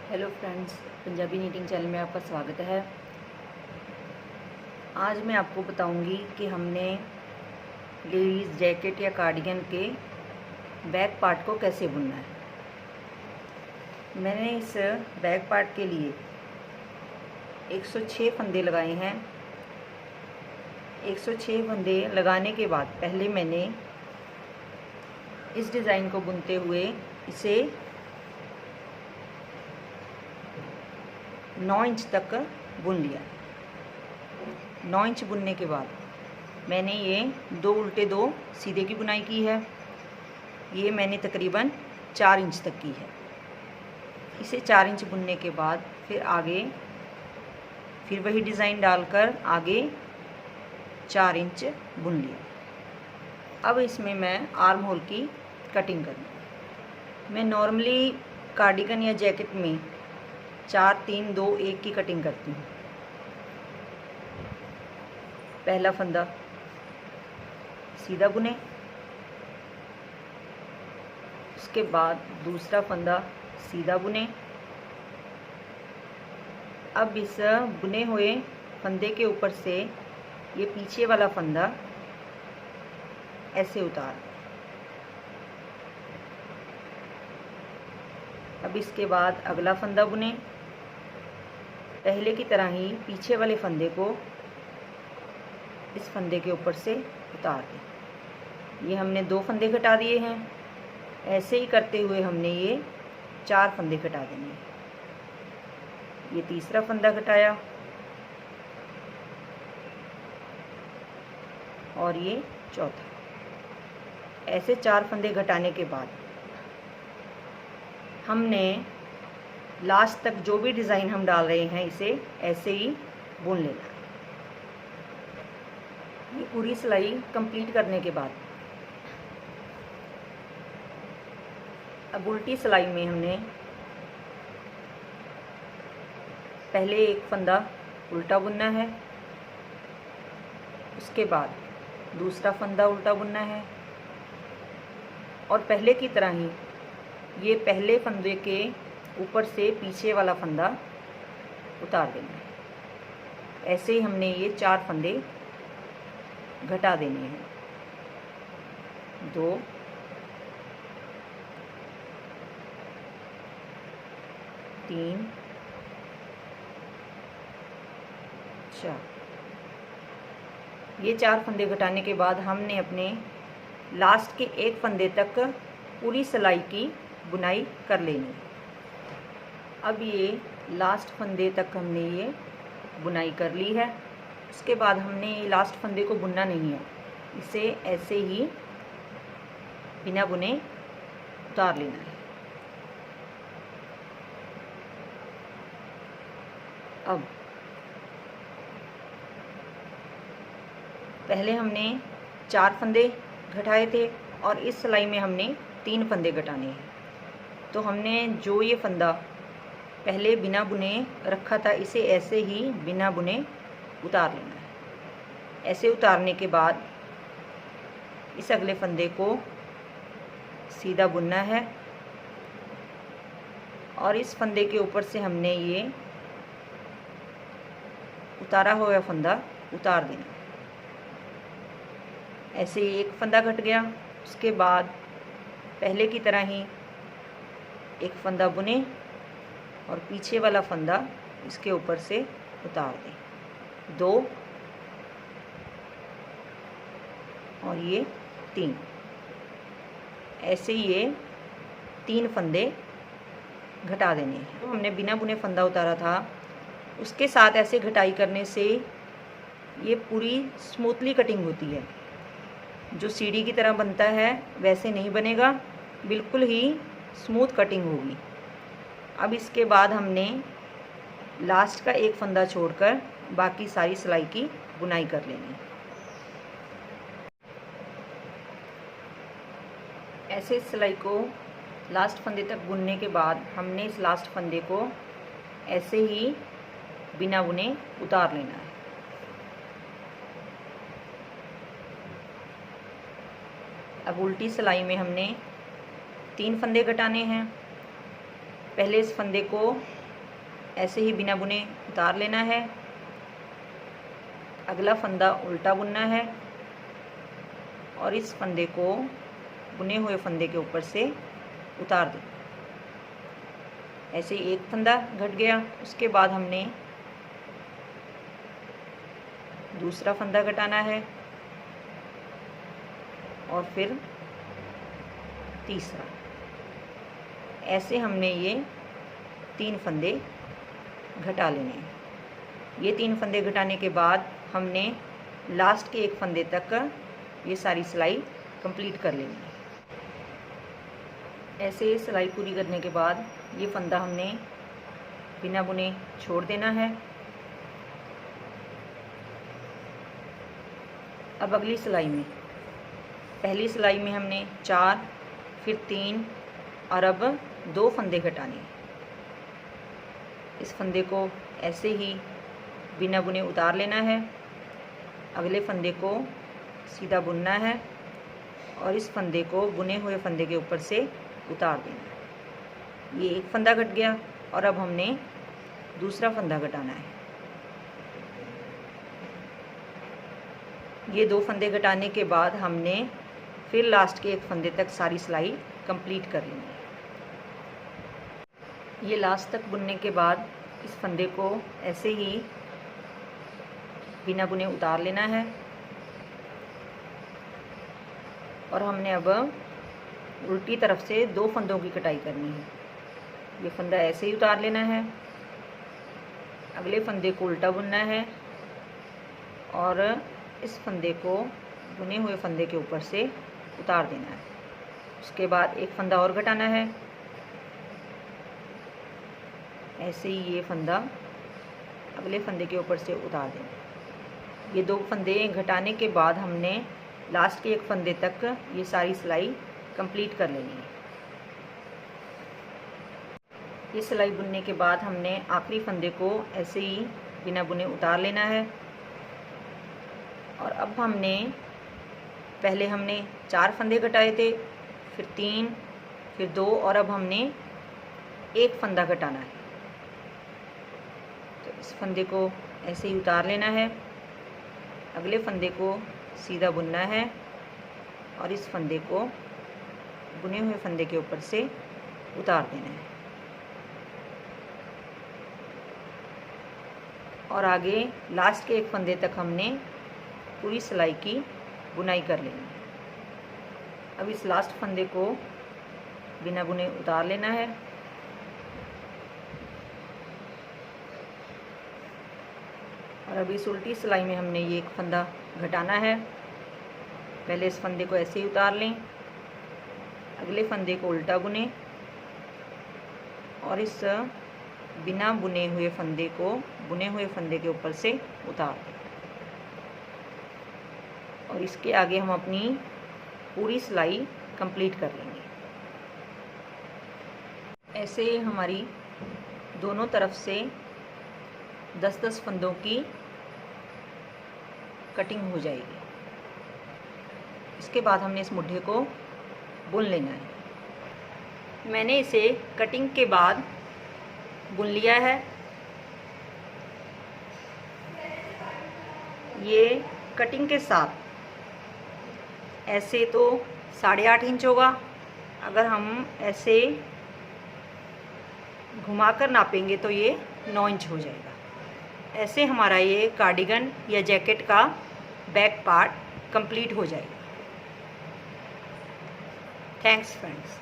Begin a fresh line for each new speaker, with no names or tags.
Hello friends, Punjabi knitting channel में आपका स्वागत है। आज मैं आपको बताऊंगी कि हमने लेडीज़ जैकेट या कार्डिगन के बैक पार्ट को कैसे बुनना है। मैंने इस बैक पार्ट के लिए 106 फंदे लगाए हैं। 106 फंदे लगाने के बाद पहले मैंने इस डिज़ाइन को बुनते हुए इसे 9 इंच तक बुन लिया। 9 इंच बुनने के बाद मैंने ये 2 उल्टे 2 सीधे की बुनाई की है। ये मैंने तकरीबन 4 इंच तक की है। इसे 4 इंच बुनने के बाद फिर आगे फिर वही डिज़ाइन डालकर आगे 4 इंच बुन लिया। अब इसमें मैं आर्म होल की कटिंग करूँगी। मैं नॉर्मली कार्डिगन या जैकेट में 4 3 2 1 की कटिंग करती हूँ। पहला फंदा सीधा बुने, उसके बाद दूसरा फंदा सीधा बुने। अब इस बुने हुए फंदे के ऊपर से ये पीछे वाला फंदा ऐसे उतार। अब इसके बाद अगला फंदा बुने। पहले की तरह ही पीछे वाले फंदे को इस फंदे के ऊपर से उतार दें। ये हमने 2 फंदे घटा दिए हैं। ऐसे ही करते हुए हमने ये 4 फंदे घटा देने हैं। ये तीसरा फंदा घटाया और ये चौथा। ऐसे 4 फंदे घटाने के बाद हमने लास्ट तक जो भी डिज़ाइन हम डाल रहे हैं इसे ऐसे ही बुन लेना है। ये पूरी सिलाई कंप्लीट करने के बाद अब उल्टी सिलाई में हमने पहले एक फंदा उल्टा बुनना है, उसके बाद दूसरा फंदा उल्टा बुनना है और पहले की तरह ही ये पहले फंदे के ऊपर से पीछे वाला फंदा उतार देना है। ऐसे ही हमने ये 4 फंदे घटा देने हैं। 2 3 4। ये 4 फंदे घटाने के बाद हमने अपने लास्ट के एक फंदे तक पूरी सिलाई की बुनाई कर लेनी है। अब ये लास्ट फंदे तक हमने ये बुनाई कर ली है। उसके बाद हमने ये लास्ट फंदे को बुनना नहीं है, इसे ऐसे ही बिना बुने उतार लेना है। अब पहले हमने 4 फंदे घटाए थे और इस सिलाई में हमने 3 फंदे घटाने हैं। तो हमने जो ये फंदा पहले बिना बुने रखा था इसे ऐसे ही बिना बुने उतार लेना है। ऐसे उतारने के बाद इस अगले फंदे को सीधा बुनना है और इस फंदे के ऊपर से हमने ये उतारा हुआ फंदा उतार देना। ऐसे ही एक फंदा घट गया। उसके बाद पहले की तरह ही एक फंदा बुने और पीछे वाला फंदा इसके ऊपर से उतार दें। 2 और ये 3। ऐसे ये 3 फंदे घटा देने हैं। तो हमने बिना बुने फंदा उतारा था, उसके साथ ऐसे घटाई करने से ये पूरी स्मूथली कटिंग होती है। जो सीढ़ी की तरह बनता है वैसे नहीं बनेगा, बिल्कुल ही स्मूथ कटिंग होगी। अब इसके बाद हमने लास्ट का एक फंदा छोड़कर बाकी सारी सिलाई की बुनाई कर लेनी है। ऐसे सिलाई को लास्ट फंदे तक बुनने के बाद हमने इस लास्ट फंदे को ऐसे ही बिना बुने उतार लेना है। अब उल्टी सिलाई में हमने 3 फंदे घटाने हैं। पहले इस फंदे को ऐसे ही बिना बुने उतार लेना है। अगला फंदा उल्टा बुनना है और इस फंदे को बुने हुए फंदे के ऊपर से उतार दें। ऐसे ही एक फंदा घट गया। उसके बाद हमने दूसरा फंदा घटाना है और फिर तीसरा। ऐसे हमने ये 3 फंदे घटा लेने हैं। ये 3 फंदे घटाने के बाद हमने लास्ट के एक फंदे तक ये सारी सिलाई कंप्लीट कर लेनी है। ऐसे सिलाई पूरी करने के बाद ये फंदा हमने बिना बुने छोड़ देना है। अब अगली सिलाई में, पहली सिलाई में हमने 4, फिर 3 और अब 2 फंदे घटाने हैं। इस फंदे को ऐसे ही बिना बुने उतार लेना है। अगले फंदे को सीधा बुनना है और इस फंदे को बुने हुए फंदे के ऊपर से उतार देना है। ये एक फंदा घट गया और अब हमने दूसरा फंदा घटाना है। ये 2 फंदे घटाने के बाद हमने फिर लास्ट के एक फंदे तक सारी सिलाई कंप्लीट कर लेनी है। ये लास्ट तक बुनने के बाद इस फंदे को ऐसे ही बिना बुने उतार लेना है और हमने अब उल्टी तरफ से 2 फंदों की कटाई करनी है। ये फंदा ऐसे ही उतार लेना है। अगले फंदे को उल्टा बुनना है और इस फंदे को बुने हुए फंदे के ऊपर से उतार देना है। उसके बाद एक फंदा और घटाना है। ऐसे ही ये फंदा अगले फंदे के ऊपर से उतार देना। ये 2 फंदे घटाने के बाद हमने लास्ट के एक फंदे तक ये सारी सिलाई कंप्लीट कर लेनी है। ये सिलाई बुनने के बाद हमने आखिरी फंदे को ऐसे ही बिना बुने उतार लेना है और अब हमने पहले हमने 4 फंदे घटाए थे, फिर 3, फिर 2 और अब हमने एक फंदा घटाना है। तो इस फंदे को ऐसे ही उतार लेना है। अगले फंदे को सीधा बुनना है और इस फंदे को बुने हुए फंदे के ऊपर से उतार देना है और आगे लास्ट के एक फंदे तक हमने पूरी सिलाई की बुनाई कर लेनी है। अब इस लास्ट फंदे को बिना बुने उतार लेना है और अब इस उल्टी सिलाई में हमने ये एक फंदा घटाना है। पहले इस फंदे को ऐसे ही उतार लें, अगले फंदे को उल्टा बुनें और इस बिना बुने हुए फंदे को बुने हुए फंदे के ऊपर से उतार दें और इसके आगे हम अपनी पूरी सिलाई कंप्लीट कर लेंगे। ऐसे हमारी दोनों तरफ से 10-10 फंदों की कटिंग हो जाएगी। इसके बाद हमने इस मुड्ढे को बुन लेना है। मैंने इसे कटिंग के बाद बुन लिया है। ये कटिंग के साथ ऐसे तो 8.5 इंच होगा। अगर हम ऐसे घुमाकर नापेंगे तो ये 9 इंच हो जाएगा। ऐसे हमारा ये कार्डिगन या जैकेट का बैक पार्ट कंप्लीट हो जाएगा। Thanks friends.